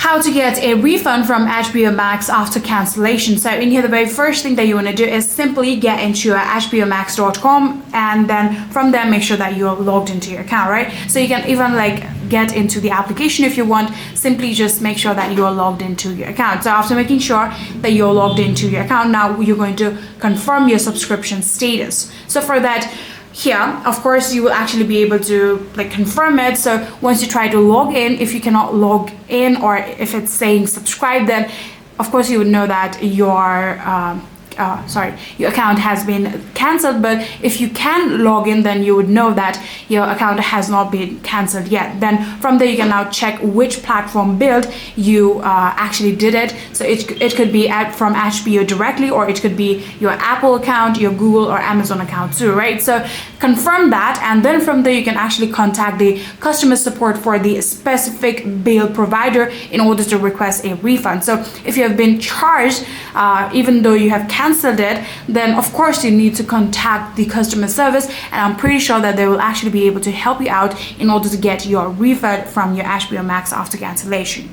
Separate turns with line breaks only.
how to get a refund from HBO Max after cancellation. So in here, the very first thing that you want to do is simply get into your hbomax.com, and then from there make sure that you're logged into your account, right? So you can even get into the application if you want. Simply just make sure that you're logged into your account. So after making sure that you're logged into your account, now you're going to confirm your subscription status. So for that, here, of course, you will actually be able to confirm it. So once you try to log in, if you cannot log in, or if it's saying subscribe, then of course you would know that your account has been cancelled. But if you can log in, then you would know that your account has not been cancelled yet. Then from there you can now check which platform build you actually did it. So it could be from HBO directly, or it could be your Apple account, your Google or Amazon account too, right? So confirm that, and then from there you can actually contact the customer support for the specific bill provider in order to request a refund. So if you have been charged, even though you have canceled it, then of course you need to contact the customer service, and I'm pretty sure that they will actually be able to help you out in order to get your refund from your HBO Max after cancellation.